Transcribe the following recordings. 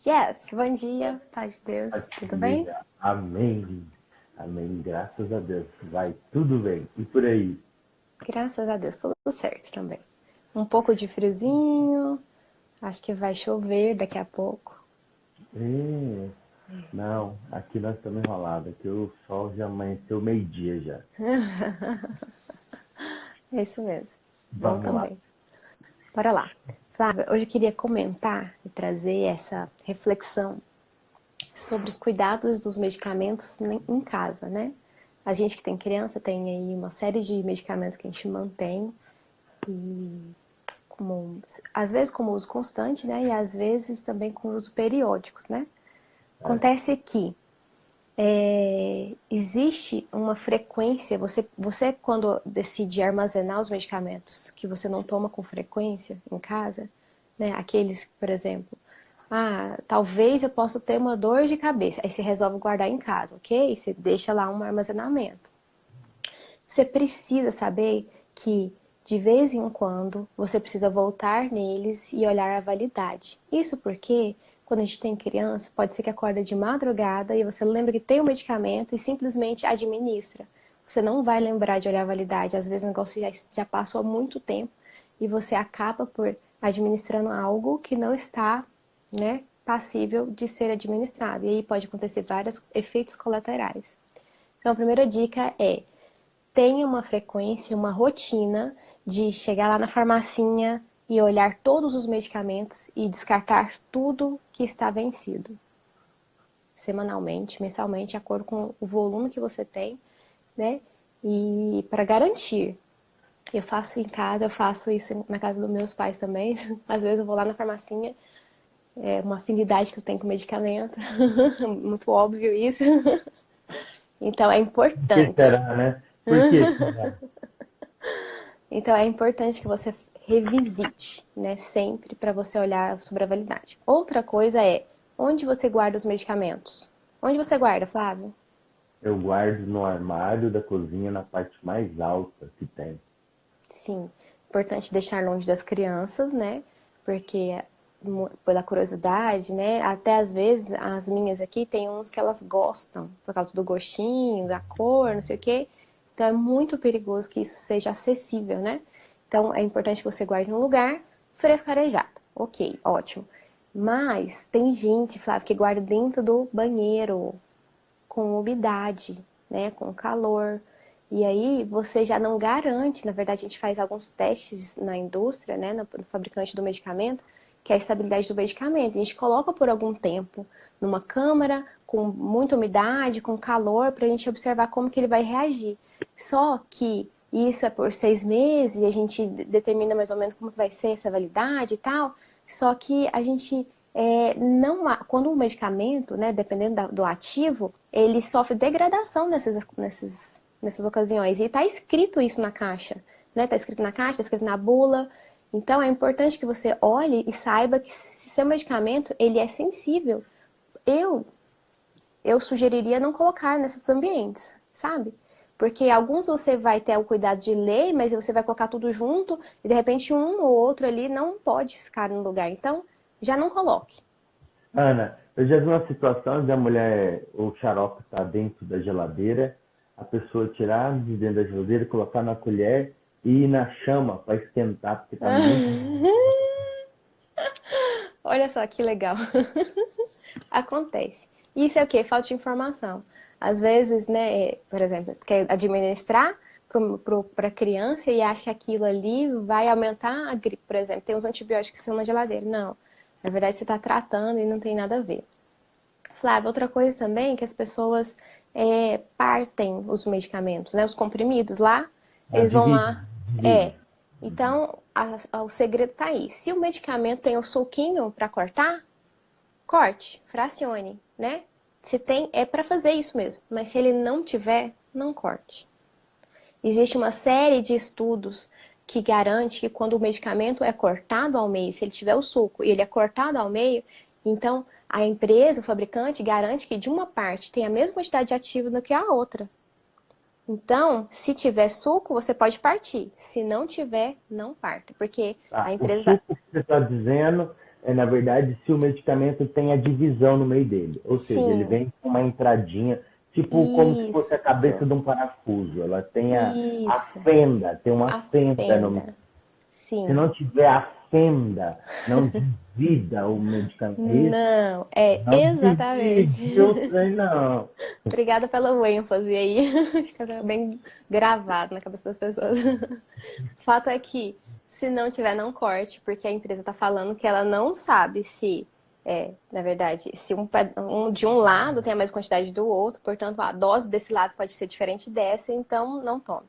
Yes, bom dia, paz de Deus, tudo bem? Amém. Amém. Graças a Deus. Vai tudo bem. E por aí? Graças a Deus, tudo certo também. Um pouco de friozinho, acho que vai chover daqui a pouco. É, não, aqui nós estamos enrolados. Aqui o sol já amanheceu meio-dia já. É isso mesmo, bom Vamos lá. também. Bora lá. Flávia, hoje eu queria comentar e trazer essa reflexão sobre os cuidados dos medicamentos em casa, né? A gente que tem criança tem aí uma série de medicamentos que a gente mantém como, às vezes como uso constante, né? E às vezes também com uso periódicos, né? É, Acontece que existe uma frequência, você quando decide armazenar os medicamentos que você não toma com frequência em casa, né? Aqueles, por exemplo, talvez eu possa ter uma dor de cabeça, aí você resolve guardar em casa, ok? Você deixa lá um armazenamento. Você precisa saber que de vez em quando você precisa voltar neles e olhar a validade. Isso porque quando a gente tem criança, pode ser que acorda de madrugada e você lembra que tem um medicamento e simplesmente administra. Você não vai lembrar de olhar a validade. Às vezes o negócio já passou há muito tempo e você acaba por administrando algo que não está, né, passível de ser administrado. E aí pode acontecer vários efeitos colaterais. Então a primeira dica é: tenha uma frequência, uma rotina de chegar lá na farmacinha e olhar todos os medicamentos e descartar tudo que está vencido. Semanalmente, mensalmente, de acordo com o volume que você tem, né? E para garantir, eu faço em casa, eu faço isso na casa dos meus pais também. Às vezes eu vou lá na farmacinha, é uma afinidade que eu tenho com medicamento, muito óbvio isso. Então é por que importante. será, né? Por que será? Então é importante que você revisite, né, sempre para você olhar sobre a validade. Outra coisa é, onde você guarda os medicamentos? Onde você guarda, Flávio? Eu guardo no armário da cozinha na parte mais alta que tem. Sim, importante deixar longe das crianças, né? Porque pela curiosidade, né? Até às vezes as minhas aqui tem uns que elas gostam por causa do gostinho, da cor, não sei o quê. Então é muito perigoso que isso seja acessível, né? Então é importante que você guarde num lugar fresco arejado. Ok, ótimo. Mas tem gente, Flávio, que guarda dentro do banheiro, com umidade, né, com calor. E aí você já não garante, na verdade a gente faz alguns testes na indústria, né, no fabricante do medicamento, que é a estabilidade do medicamento. A gente coloca por algum tempo numa câmara com muita umidade, com calor, para a gente observar como que ele vai reagir. Só que isso é por 6 meses e a gente determina mais ou menos como vai ser essa validade e tal. Só que a gente não há, quando o medicamento, né, dependendo do ativo, ele sofre degradação nessas ocasiões. E está escrito isso na caixa, né? Está escrito na caixa, está escrito na bula. Então é importante que você olhe e saiba que se seu medicamento ele é sensível, eu eu sugeriria não colocar nesses ambientes, sabe? Porque alguns você vai ter o cuidado de ler, mas você vai colocar tudo junto e de repente um ou outro ali não pode ficar no lugar. Então, já não coloque. Ana, eu já vi uma situação de a mulher, o xarope está dentro da geladeira, a pessoa tirar de dentro da geladeira, colocar na colher e ir na chama para esquentar, porque está muito. Olha só que legal. Acontece. Isso é o quê? Falta de informação. Às vezes, né, por exemplo, quer administrar para a criança e acha que aquilo ali vai aumentar a gripe, por exemplo. Tem uns antibióticos que são na geladeira. Não. Na verdade, você está tratando e não tem nada a ver. Flávia, outra coisa também é que as pessoas partem os medicamentos, né? Os comprimidos lá, Ah, eles vão divide, lá. divide. É. Então, o segredo tá aí. Se o medicamento tem o suquinho para cortar, corte, fracione, né? Se tem, é para fazer isso mesmo. Mas se ele não tiver, não corte. Existe uma série de estudos que garante que quando o medicamento é cortado ao meio, se ele tiver o suco e ele é cortado ao meio, então a empresa, o fabricante, garante que de uma parte tem a mesma quantidade de ativo do que a outra. Então, se tiver suco, você pode partir. Se não tiver, não parta, porque a Tá? O empresa. suco que você está dizendo é, na verdade, se o medicamento tem a divisão no meio dele. Ou seja, ele Sim, vem com uma entradinha, tipo como se fosse a cabeça isso, de um parafuso. Ela tem a isso, fenda, tem uma a fenda no. fenda. Se Sim. não tiver a fenda, não divida o medicamento. É isso? Não, é Não exatamente. divide o trem, não. Obrigada pelo ênfase aí. Acho que tá bem gravado na cabeça das pessoas. O fato é que, se não tiver, não corte, porque a empresa está falando que ela não sabe se, na verdade, se de um lado tem a mesma quantidade do outro, portanto, a dose desse lado pode ser diferente dessa, então não tome.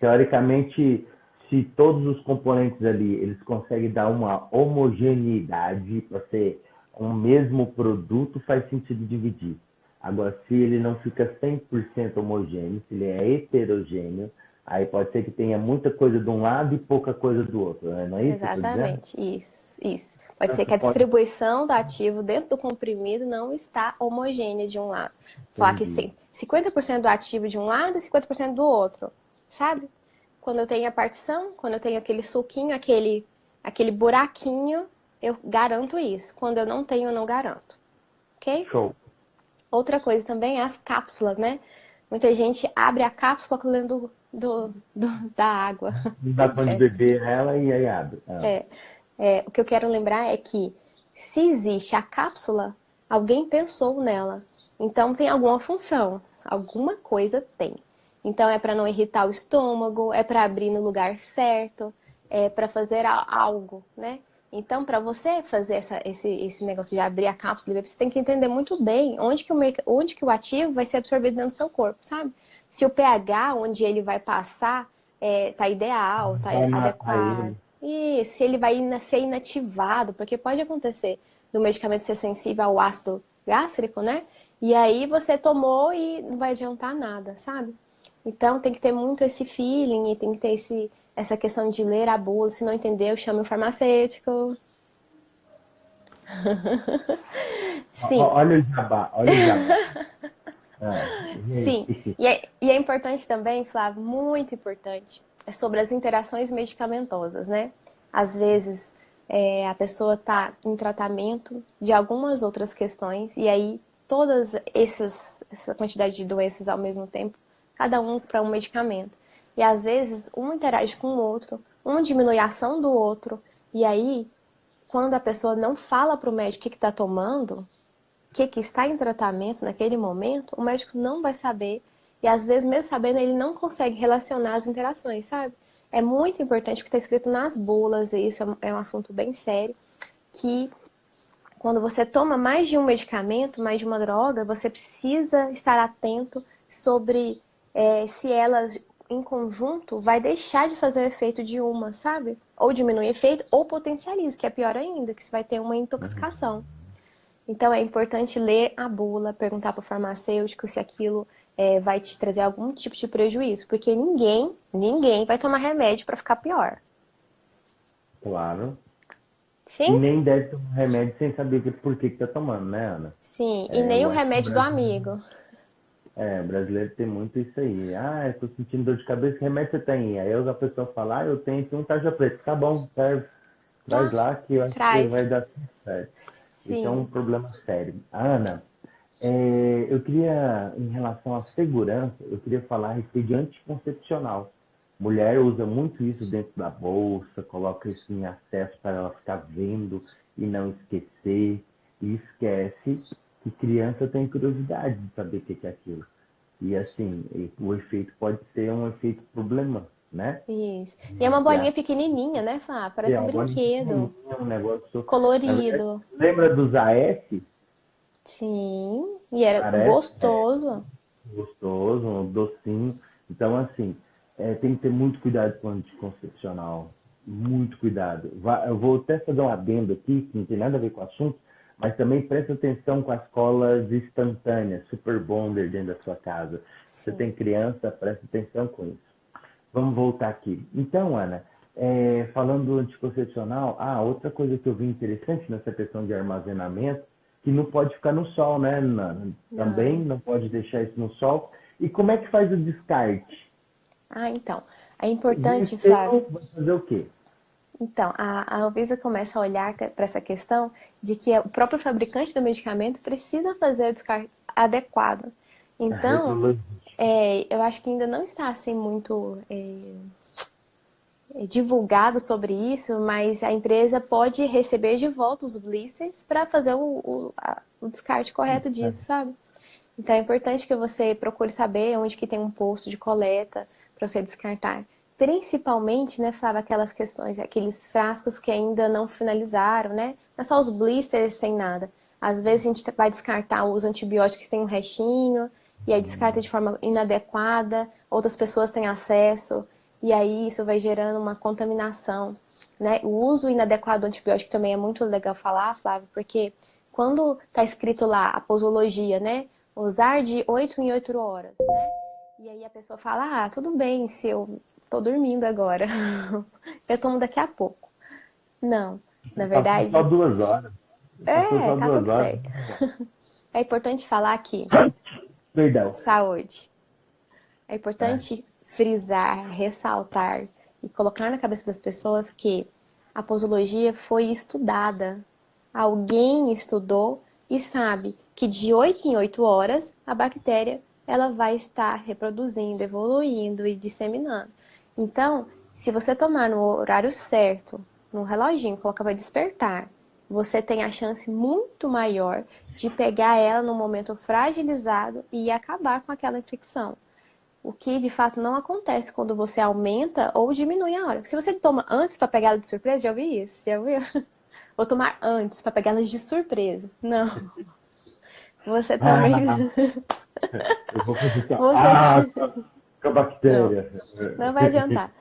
Teoricamente, se todos os componentes ali eles conseguem dar uma homogeneidade para ser um mesmo produto, faz sentido dividir. Agora, se ele não fica 100% homogêneo, se ele é heterogêneo, aí pode ser que tenha muita coisa de um lado e pouca coisa do outro, né? Não é isso que eu estou dizendo? Exatamente, isso. Pode Então, ser você que a pode distribuição do ativo dentro do comprimido não está homogênea de um lado. Falar que entender. sim, 50% do ativo de um lado e 50% do outro, sabe? Quando eu tenho a partição, quando eu tenho aquele suquinho, aquele buraquinho, eu garanto isso. Quando eu não tenho, eu não garanto, ok? Show. Outra coisa também é as cápsulas, né? Muita gente abre a cápsula com dentro da água. Não dá para de beber ela e aí abre. Ah, O que eu quero lembrar é que se existe a cápsula, alguém pensou nela. Então tem alguma função, alguma coisa tem. Então é para não irritar o estômago, é para abrir no lugar certo, é para fazer algo, né? Então, para você fazer esse negócio de abrir a cápsula, você tem que entender muito bem onde que o ativo vai ser absorvido dentro do seu corpo, sabe? Se o pH onde ele vai passar tá ideal, tá vai matar adequado. ele. E se ele vai ser inativado, porque pode acontecer do medicamento ser sensível ao ácido gástrico, né? E aí você tomou e não vai adiantar nada, sabe? Então tem que ter muito esse feeling e tem que ter essa questão de ler a bula. Se não entendeu, chame o farmacêutico. Sim, Olha o jabá, olha o jabá. Ah, sim. E é importante também, Flávio, muito importante, é sobre as interações medicamentosas, né? Às vezes a pessoa está em tratamento de algumas outras questões e aí essa quantidade de doenças ao mesmo tempo, cada um para um medicamento. E às vezes um interage com o outro, um diminui a ação do outro, e aí quando a pessoa não fala para o médico o que está tomando, que está em tratamento naquele momento, o médico não vai saber. E às vezes, mesmo sabendo, ele não consegue relacionar as interações, sabe? É muito importante o que está escrito nas bulas, e isso é um assunto bem sério, que quando você toma mais de um medicamento, mais de uma droga, você precisa estar atento sobre se elas em conjunto vai deixar de fazer o efeito de uma, sabe? Ou diminui o efeito, ou potencializa, que é pior ainda, que você vai ter uma intoxicação. Então é importante ler a bula, perguntar para o farmacêutico se aquilo vai te trazer algum tipo de prejuízo, porque ninguém vai tomar remédio para ficar pior. claro. E Sim? nem deve tomar remédio sem saber por que tá tomando, né, Ana? Sim, e nem o Eu acho que remédio do amigo. o brasileiro tem muito isso aí. Ah, eu tô sentindo dor de cabeça, que remédio você tem? Aí a pessoa fala, eu tenho aqui um tarja preta. Tá bom, serve. Traz Tá? lá que eu acho que Traz. vai dar tudo certo. Isso é um Sim. problema sério. Ana, eu queria, em relação à segurança, eu queria falar a respeito de anticoncepcional. Mulher usa muito isso dentro da bolsa, coloca isso em acesso para ela ficar vendo e não esquecer, e esquece que criança tem curiosidade de saber o que é aquilo. E assim, o efeito pode ser um efeito problema, né? Isso. E é uma E a bolinha pequenininha, né, Flá? Parece um agora brinquedo. é um negócio. Na verdade, Colorido. lembra dos AS? Sim. E era Parece gostoso. gostoso, um docinho. Então, assim, tem que ter muito cuidado com o anticoncepcional. Muito cuidado. Eu vou até fazer um adendo aqui, que não tem nada a ver com o assunto, mas também preste atenção com as colas instantâneas, super bonder dentro da sua casa. Você Sim. tem criança, preste atenção com isso. Vamos voltar aqui. Então, Ana, falando do anticoncepcional, outra coisa que eu vi interessante nessa questão de armazenamento, que não pode ficar no sol, né, Nana? Também Não. não pode deixar isso no sol. E como é que faz o descarte? Ah, então. É importante, Flávio. Venceu, vai fazer o quê? Então, a Anvisa começa a olhar para essa questão de que o próprio fabricante do medicamento precisa fazer o descarte adequado. A Então, retrologística. eu acho que ainda não está assim muito divulgado sobre isso, mas a empresa pode receber de volta os blisters para fazer o descarte correto disso, sabe? Então é importante que você procure saber onde que tem um posto de coleta para você descartar. Principalmente, né, Flávia, aquelas questões, aqueles frascos que ainda não finalizaram, né? Não é só os blisters sem nada. Às vezes a gente vai descartar os antibióticos que tem um restinho, e aí descarta de forma inadequada, outras pessoas têm acesso, e aí isso vai gerando uma contaminação, né? O uso inadequado do antibiótico também é muito legal falar, Flávio, porque quando está escrito lá a posologia, né? Usar de 8 em 8 horas, né? E aí a pessoa fala, ah, tudo bem se eu tô dormindo agora. Eu tomo daqui a pouco. Não, na Passou só verdade, 2 horas. Passou só tá duas tudo horas. certo. É importante falar aqui, Perdão. saúde. É É. importante frisar, ressaltar e colocar na cabeça das pessoas que a posologia foi estudada. Alguém estudou e sabe que de 8 em 8 horas a bactéria ela vai estar reproduzindo, evoluindo e disseminando. Então, se você tomar no horário certo, no reloginho, colocar para despertar, você tem a chance muito maior de pegar ela no momento fragilizado e acabar com aquela infecção. O que de fato não acontece quando você aumenta ou diminui a hora. Se você toma antes para pegar ela de surpresa, já ouvi isso, já ouviu? Vou tomar antes para pegar elas de surpresa. Não, você Ah, também. eu vou fazer assim, ó. Você Com a não, bactéria. não vai adiantar.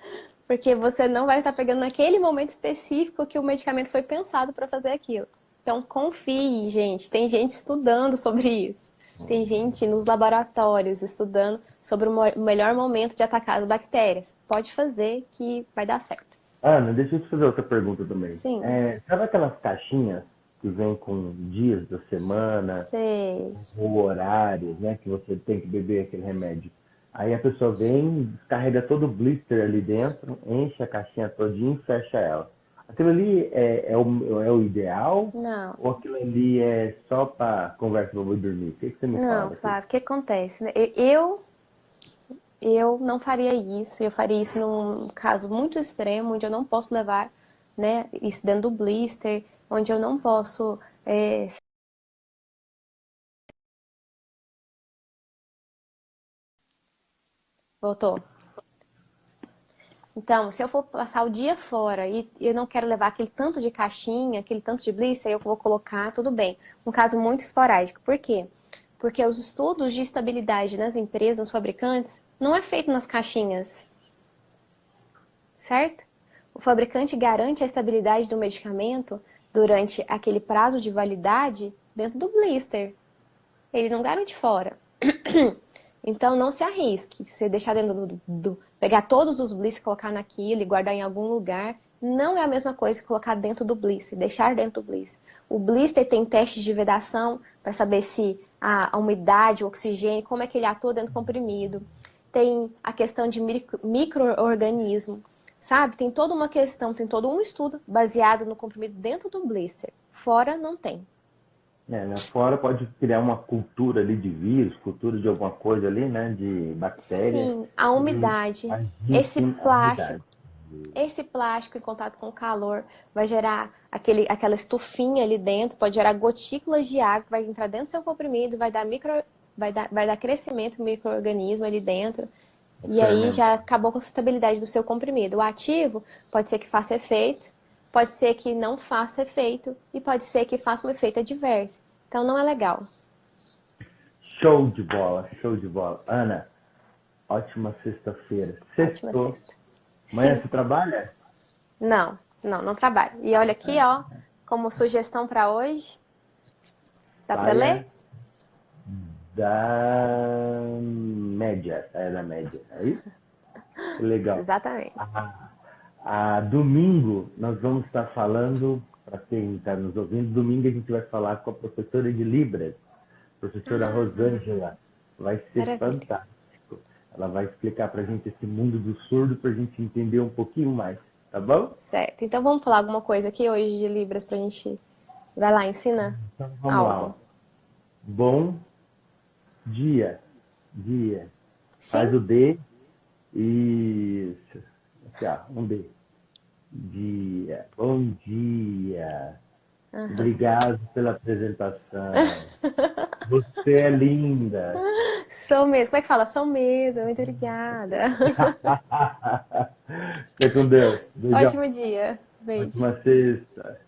Porque você não vai estar pegando naquele momento específico que o medicamento foi pensado para fazer aquilo. Então confie, gente. Tem gente estudando sobre isso. Tem gente nos laboratórios estudando sobre o melhor momento de atacar as bactérias. Pode fazer que vai dar certo. Ana, deixa eu te fazer outra pergunta também. Sim, Sabe aquelas caixinhas que vêm com dias da semana, sei. ou horários, né? Que você tem que beber aquele remédio. Aí a pessoa vem, descarrega todo o blister ali dentro, enche a caixinha todinha e fecha ela. Aquilo ali é o ideal? Não. Ou aquilo ali é só para conversa para dormir? O que você me fala Não, daquilo? Flávio, o que acontece, né? Eu não faria isso. Eu faria isso num caso muito extremo, onde eu não posso levar, né, isso dentro do blister, onde eu não posso. Voltou. Então, se eu for passar o dia fora e eu não quero levar aquele tanto de caixinha, aquele tanto de blister, eu vou colocar, tudo bem. Um caso muito esporádico. Por quê? Porque os estudos de estabilidade nas empresas, nos fabricantes, não é feito nas caixinhas, certo? O fabricante garante a estabilidade do medicamento durante aquele prazo de validade dentro do blister. Ele não garante fora. Então não se arrisque. Você deixar dentro pegar todos os blisters, colocar naquilo e guardar em algum lugar, não é a mesma coisa que colocar dentro do blister, deixar dentro do blister. O blister tem testes de vedação para saber se a umidade, o oxigênio, como é que ele atua dentro do comprimido. Tem a questão de micro-organismo, sabe? Tem toda uma questão, tem todo um estudo baseado no comprimido dentro do blister. Fora não tem. Né? Fora pode criar uma cultura ali de vírus, cultura de alguma coisa ali, né? De bactéria. Sim, a E umidade, esse agir a umidade. plástico, esse plástico em contato com o calor vai gerar aquela estufinha ali dentro, pode gerar gotículas de água, vai entrar dentro do seu comprimido, vai dar crescimento micro-organismo ali dentro, e aí Fermento. já acabou com a estabilidade do seu comprimido. O ativo pode ser que faça efeito, pode ser que não faça efeito, e pode ser que faça um efeito adverso. Então não é legal. Show de bola, show de bola. Ana, ótima sexta-feira. Ótima Sextou. sexta. Amanhã Sim. você trabalha? Não, não, não trabalho. E olha aqui, ó, como sugestão para hoje, dá para ler? Saia da média. É da média. É isso? Que legal. Exatamente. A domingo nós vamos estar falando, para quem está nos ouvindo. Domingo a gente vai falar com a professora de Libras, professora Ah, Rosângela. Vai ser maravilha. fantástico. Ela vai explicar para a gente esse mundo do surdo para a gente entender um pouquinho mais, tá bom? Certo. Então vamos falar alguma coisa aqui hoje de Libras pra gente. Vai lá, ensina Então vamos lá. Ó. algo. Bom dia. Dia. Faz Sim? o D. Isso. Aqui, ó. Um D. Dia. Bom dia. Aham. Obrigado pela apresentação. Você é linda. Sou mesmo. Como é que fala? Sou mesmo. Muito obrigada. Fica com Deus. Beijão. Ótimo dia. Beijo. Ótima sexta.